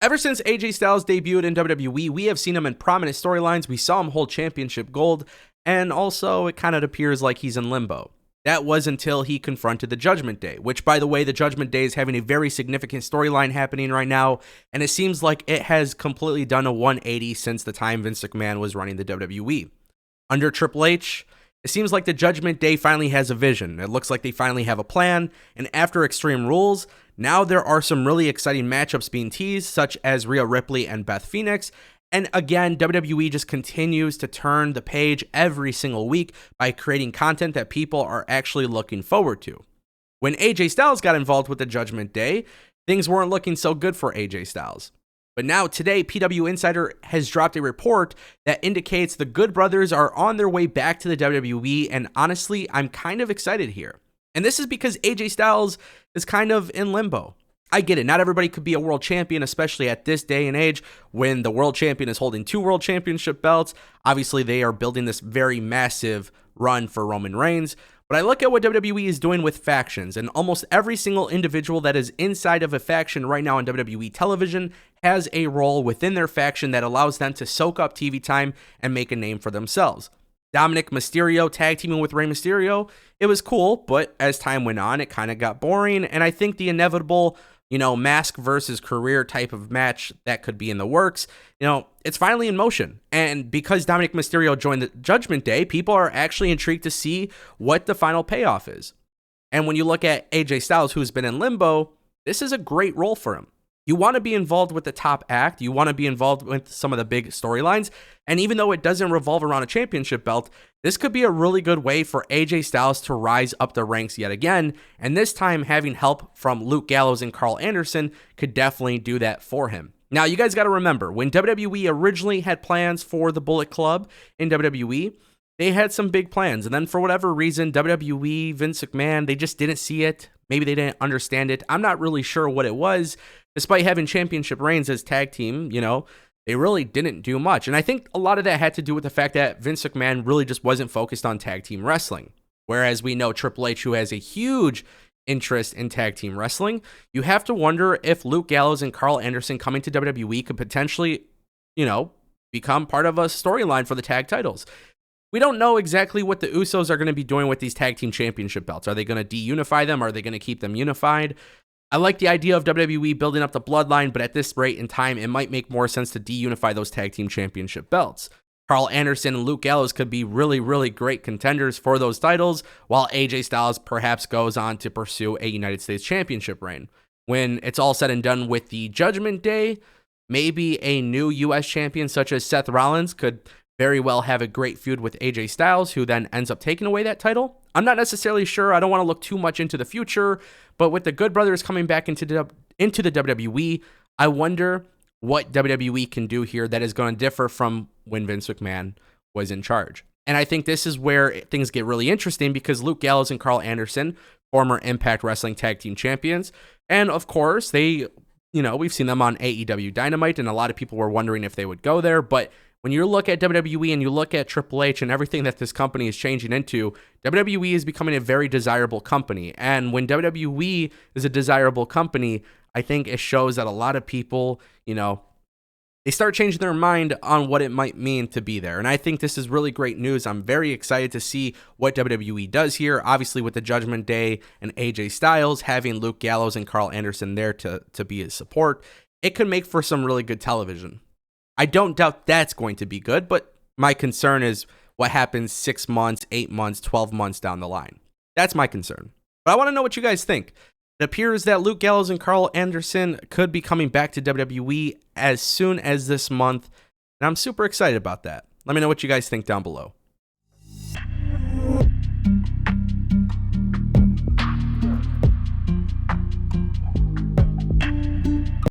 Ever since AJ Styles debuted in WWE, we have seen him in prominent storylines. We saw him hold championship gold, and also it kind of appears like he's in limbo. That was until he confronted the Judgment Day, which, by the way, the Judgment Day is having a very significant storyline happening right now, and it seems like it has completely done a 180 since the time Vince McMahon was running the WWE. Under Triple H, it seems like the Judgment Day finally has a vision. It looks like they finally have a plan, and after Extreme Rules, now there are some really exciting matchups being teased, such as Rhea Ripley and Beth Phoenix. And again, WWE just continues to turn the page every single week by creating content that people are actually looking forward to. When AJ Styles got involved with the Judgment Day, things weren't looking so good for AJ Styles. But now today, PW Insider has dropped a report that indicates the Good Brothers are on their way back to the WWE, and honestly, I'm kind of excited here. And this is because AJ Styles is kind of in limbo. I get it, not everybody could be a world champion, especially at this day and age when the world champion is holding 2 world championship belts. Obviously, they are building this very massive run for Roman Reigns. But I look at what WWE is doing with factions, and almost every single individual that is inside of a faction right now on WWE television has a role within their faction that allows them to soak up TV time and make a name for themselves. Dominic Mysterio tag teaming with Rey Mysterio, it was cool, but as time went on, it kind of got boring, and I think the inevitable mask versus career type of match that could be in the works, it's finally in motion. And because Dominic Mysterio joined the Judgment Day, people are actually intrigued to see what the final payoff is. And when you look at AJ Styles, who's been in limbo, this is a great role for him. You want to be involved with the top act. You want to be involved with some of the big storylines. And even though it doesn't revolve around a championship belt, this could be a really good way for AJ Styles to rise up the ranks yet again. And this time, having help from Luke Gallows and Carl Anderson could definitely do that for him. Now, you guys got to remember, when WWE originally had plans for the Bullet Club in WWE, they had some big plans. And then for whatever reason, WWE, Vince McMahon, they just didn't see it. Maybe they didn't understand it. I'm not really sure what it was. Despite having championship reigns as tag team, they really didn't do much. And I think a lot of that had to do with the fact that Vince McMahon really just wasn't focused on tag team wrestling. Whereas we know Triple H, who has a huge interest in tag team wrestling, you have to wonder if Luke Gallows and Carl Anderson coming to WWE could potentially, become part of a storyline for the tag titles. We don't know exactly what the Usos are going to be doing with these tag team championship belts. Are they going to de-unify them? Are they going to keep them unified? I like the idea of WWE building up the bloodline, but at this rate in time, it might make more sense to de-unify those tag team championship belts. Carl Anderson and Luke Gallows could be really, really great contenders for those titles, while AJ Styles perhaps goes on to pursue a United States Championship reign. When it's all said and done with the Judgment Day, maybe a new US champion such as Seth Rollins could very well have a great feud with AJ Styles, who then ends up taking away that title. I'm not necessarily sure. I don't want to look too much into the future, but with the Good Brothers coming back into the WWE, I wonder what WWE can do here that is going to differ from when Vince McMahon was in charge. And I think this is where things get really interesting because Luke Gallows and Carl Anderson, former Impact Wrestling Tag Team Champions, and of course, we've seen them on AEW Dynamite, and a lot of people were wondering if they would go there, but when you look at WWE and you look at Triple H and everything that this company is changing into, WWE is becoming a very desirable company. And when WWE is a desirable company, I think it shows that a lot of people, they start changing their mind on what it might mean to be there. And I think this is really great news. I'm very excited to see what WWE does here. Obviously, with the Judgment Day and AJ Styles, having Luke Gallows and Carl Anderson there to be his support, it could make for some really good television. I don't doubt that's going to be good, but my concern is what happens 6 months, 8 months, 12 months down the line. That's my concern. But I want to know what you guys think. It appears that Luke Gallows and Carl Anderson could be coming back to WWE as soon as this month, and I'm super excited about that. Let me know what you guys think down below.